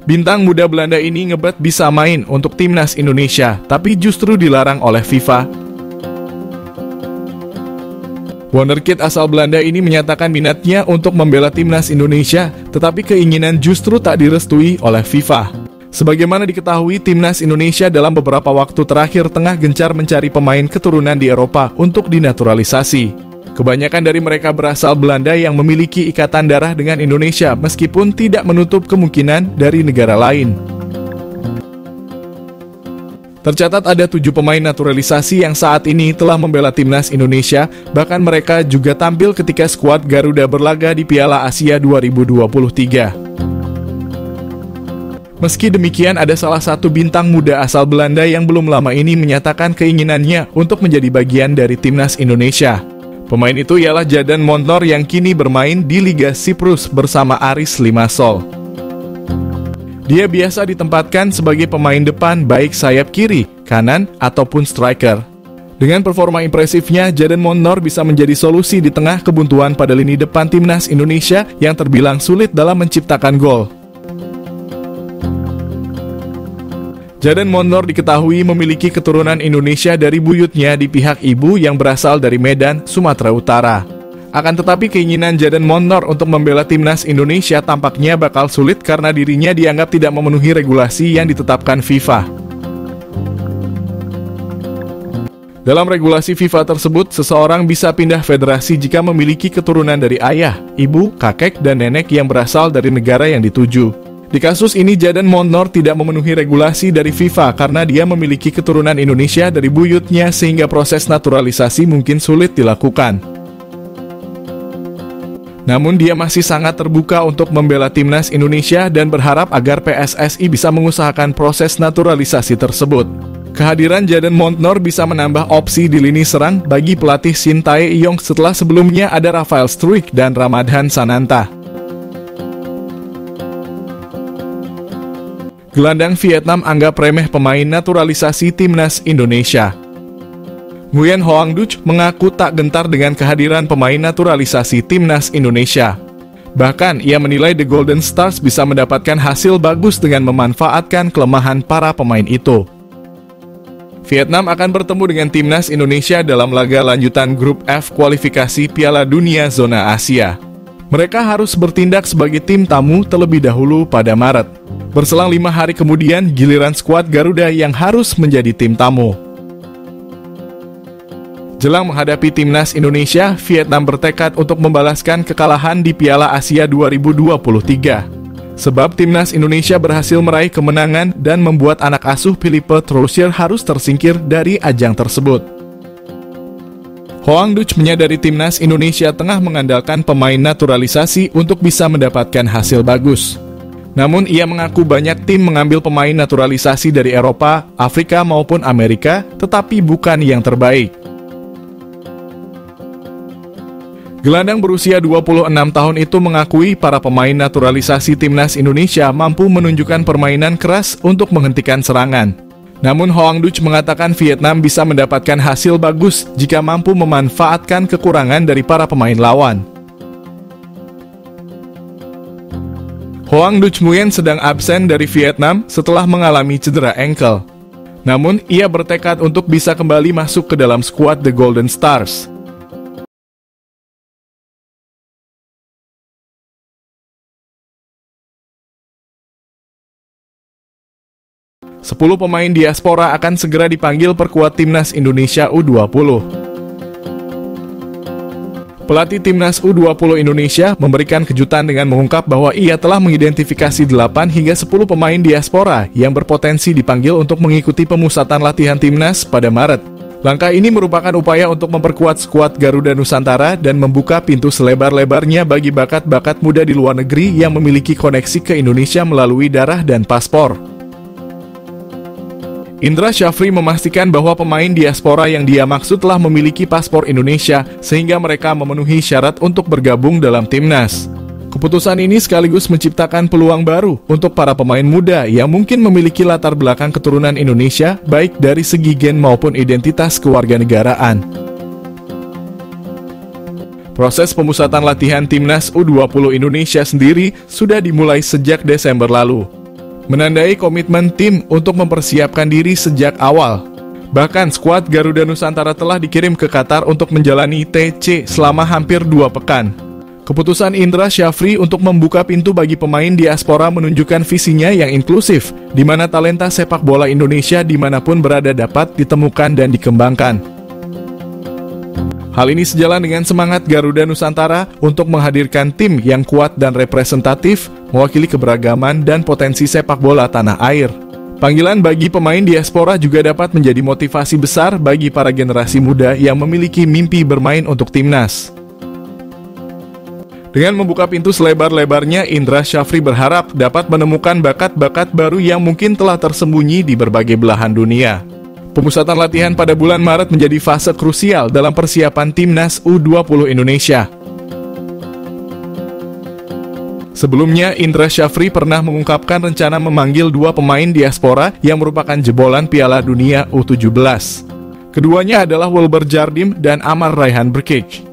Bintang muda Belanda ini ngebet bisa main untuk timnas Indonesia, tapi justru dilarang oleh FIFA. Wonderkid asal Belanda ini menyatakan minatnya untuk membela timnas Indonesia, tetapi keinginan justru tak direstui oleh FIFA. Sebagaimana diketahui, timnas Indonesia dalam beberapa waktu terakhir tengah gencar mencari pemain keturunan di Eropa untuk dinaturalisasi. Kebanyakan dari mereka berasal Belanda yang memiliki ikatan darah dengan Indonesia, meskipun tidak menutup kemungkinan dari negara lain. Tercatat ada 7 pemain naturalisasi yang saat ini telah membela timnas Indonesia, bahkan mereka juga tampil ketika skuad Garuda berlaga di Piala Asia 2023. Meski demikian, ada salah satu bintang muda asal Belanda yang belum lama ini menyatakan keinginannya untuk menjadi bagian dari timnas Indonesia. Pemain itu ialah Jadon Montor yang kini bermain di Liga Siprus bersama Aris Limassol. Dia biasa ditempatkan sebagai pemain depan baik sayap kiri, kanan, ataupun striker. Dengan performa impresifnya, Jadon Montor bisa menjadi solusi di tengah kebuntuan pada lini depan timnas Indonesia yang terbilang sulit dalam menciptakan gol. Jadon Montor diketahui memiliki keturunan Indonesia dari buyutnya di pihak ibu yang berasal dari Medan, Sumatera Utara. Akan tetapi keinginan Jadon Montor untuk membela timnas Indonesia tampaknya bakal sulit karena dirinya dianggap tidak memenuhi regulasi yang ditetapkan FIFA. Dalam regulasi FIFA tersebut, seseorang bisa pindah federasi jika memiliki keturunan dari ayah, ibu, kakek, dan nenek yang berasal dari negara yang dituju. Di kasus ini, Jadon Montor tidak memenuhi regulasi dari FIFA karena dia memiliki keturunan Indonesia dari buyutnya sehingga proses naturalisasi mungkin sulit dilakukan. Namun dia masih sangat terbuka untuk membela timnas Indonesia dan berharap agar PSSI bisa mengusahakan proses naturalisasi tersebut. Kehadiran Jadon Montor bisa menambah opsi di lini serang bagi pelatih Shin Tae-yong setelah sebelumnya ada Rafael Struijk dan Ramadhan Sananta. Gelandang Vietnam anggap remeh pemain naturalisasi timnas Indonesia. Nguyen Hoang Duc mengaku tak gentar dengan kehadiran pemain naturalisasi timnas Indonesia. Bahkan, ia menilai The Golden Stars bisa mendapatkan hasil bagus dengan memanfaatkan kelemahan para pemain itu. Vietnam akan bertemu dengan timnas Indonesia dalam laga lanjutan Grup F kualifikasi Piala Dunia Zona Asia. Mereka harus bertindak sebagai tim tamu terlebih dahulu pada Maret. Berselang 5 hari kemudian, giliran skuad Garuda yang harus menjadi tim tamu. Jelang menghadapi timnas Indonesia, Vietnam bertekad untuk membalaskan kekalahan di Piala Asia 2023. Sebab timnas Indonesia berhasil meraih kemenangan dan membuat anak asuh Philippe Troussier harus tersingkir dari ajang tersebut. Hoang Duc menyadari timnas Indonesia tengah mengandalkan pemain naturalisasi untuk bisa mendapatkan hasil bagus. Namun ia mengaku banyak tim mengambil pemain naturalisasi dari Eropa, Afrika maupun Amerika, tetapi bukan yang terbaik. Gelandang berusia 26 tahun itu mengakui para pemain naturalisasi timnas Indonesia mampu menunjukkan permainan keras untuk menghentikan serangan. Namun Hoang Duc mengatakan Vietnam bisa mendapatkan hasil bagus jika mampu memanfaatkan kekurangan dari para pemain lawan. Hoang Duc Nguyen sedang absen dari Vietnam setelah mengalami cedera ankle. Namun, ia bertekad untuk bisa kembali masuk ke dalam skuad The Golden Stars. Sepuluh pemain diaspora akan segera dipanggil perkuat timnas Indonesia U20. Pelatih timnas U20 Indonesia memberikan kejutan dengan mengungkap bahwa ia telah mengidentifikasi 8 hingga 10 pemain diaspora yang berpotensi dipanggil untuk mengikuti pemusatan latihan timnas pada Maret. Langkah ini merupakan upaya untuk memperkuat skuad Garuda Nusantara dan membuka pintu selebar-lebarnya bagi bakat-bakat muda di luar negeri yang memiliki koneksi ke Indonesia melalui darah dan paspor. Indra Syafri memastikan bahwa pemain diaspora yang dia maksud telah memiliki paspor Indonesia sehingga mereka memenuhi syarat untuk bergabung dalam timnas. Keputusan ini sekaligus menciptakan peluang baru untuk para pemain muda yang mungkin memiliki latar belakang keturunan Indonesia baik dari segi gen maupun identitas kewarganegaraan. Proses pemusatan latihan timnas U20 Indonesia sendiri sudah dimulai sejak Desember lalu. menandai komitmen tim untuk mempersiapkan diri sejak awal. Bahkan skuad Garuda Nusantara telah dikirim ke Qatar untuk menjalani TC selama hampir 2 pekan. Keputusan Indra Syafri untuk membuka pintu bagi pemain diaspora menunjukkan visinya yang inklusif, di mana talenta sepak bola Indonesia dimanapun berada dapat ditemukan dan dikembangkan. Hal ini sejalan dengan semangat Garuda Nusantara untuk menghadirkan tim yang kuat dan representatif, mewakili keberagaman dan potensi sepak bola tanah air. Panggilan bagi pemain diaspora juga dapat menjadi motivasi besar bagi para generasi muda yang memiliki mimpi bermain untuk timnas. Dengan membuka pintu selebar-lebarnya, Indra Syafri berharap dapat menemukan bakat-bakat baru yang mungkin telah tersembunyi di berbagai belahan dunia. Pemusatan latihan pada bulan Maret menjadi fase krusial dalam persiapan timnas U20 Indonesia. Sebelumnya, Indra Syafri pernah mengungkapkan rencana memanggil 2 pemain diaspora yang merupakan jebolan Piala Dunia U17. Keduanya adalah Wilber Jardim dan Amar Raihan Brkic.